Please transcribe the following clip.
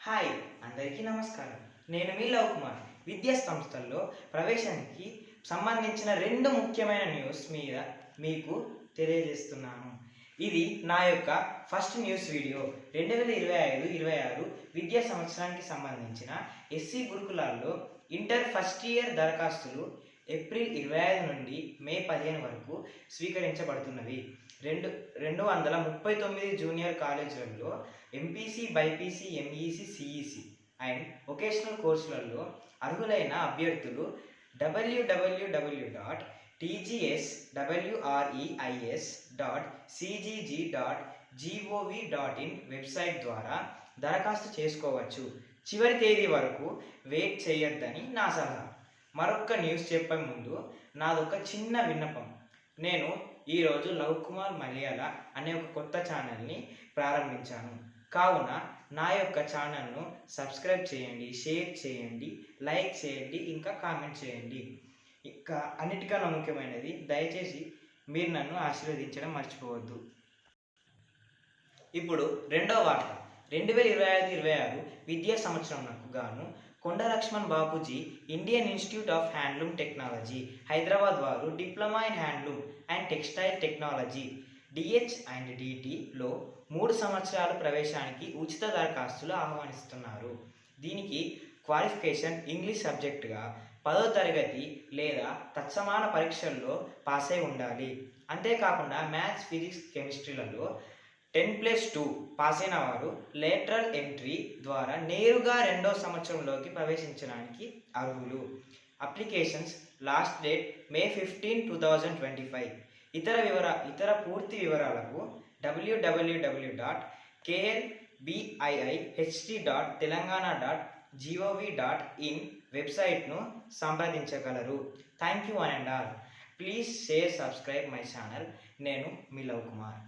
Hi అందరికీ నమస్కారం. నేను మీ లవ్ కుమార్. విద్యా సంస్థల్లో ప్రవేశానికి సంబంధించిన రెండు ముఖ్యమైన న్యూస్ మీద మీకు తెలియజేస్తున్నాను. ఇది నా యొక్క ఫస్ట్ న్యూస్ వీడియో. 2025-26 విద్యా సంవత్సరానికి సంబంధించిన ఎస్సీ గురుకులాల్లో ఇంటర్ ఫస్ట్ ఇయర్ దరఖాస్తులు ఏప్రిల్ 25 నుండి మే 15 వరకు స్వీకరించబడుతున్నవి. 239 జూనియర్ కాలేజీలలో MPC, BiPC, MEC, CEC and vocational కోర్సులలో అర్హులైన అభ్యర్థులు www.tgsreis.cgg.gov.in వెబ్సైట్ ద్వారా దరఖాస్తు చేసుకోవచ్చు. చివరి తేదీ వరకు వెయిట్ చేయొద్దని నా సలహా. మరొక న్యూస్ చెప్పే ముందు నాదొక చిన్న విన్నపం. నేను ఈరోజు లవ్ కుమార్ మలయాళ అనే ఒక కొత్త ఛానల్ని ప్రారంభించాను. కావున నా యొక్క ఛానల్ను సబ్స్క్రైబ్ చేయండి, షేర్ చేయండి, లైక్ చేయండి, ఇంకా కామెంట్ చేయండి. ఇంకా అన్నిటికన్నా ముఖ్యమైనది, దయచేసి మీరు నన్ను ఆశీర్వదించడం మర్చిపోవద్దు. ఇప్పుడు రెండో వార్త. 2025-26 విద్యా సంవత్సరంకు గాను Konda Laxman Bapuji Indian Institute of Handloom Technology Hyderabad వారు diploma in handloom and textile technology DH&DTలో 3 సంవత్సరాల ప్రవేశానికి ఉచిత దరఖాస్తులు ఆహ్వానిస్తున్నారు. దీనికి క్వాలిఫికేషన్ ఇంగ్లీష్ సబ్జెక్టుగా 10వ తరగతి లేదా తత్సమాన పరీక్షల్లో పాస్ అయి ఉండాలి. అంతేకాకుండా మ్యాథ్స్, ఫిజిక్స్, కెమిస్ట్రీలలో 10+2 పాస్ అయిన వారు లేటరల్ ఎంట్రీ ద్వారా నేరుగా 2వ సంవత్సరంలోకి ప్రవేశించడానికి అర్హులు. Applications last date May 15, 2025. ఇతర పూర్తి వివరాలకు www.klbiiht.telangana.gov.in వెబ్సైట్ను సంప్రదించగలరు. Thank you one and all. Please share, subscribe my channel. నేను మీ లవ్ కుమార్.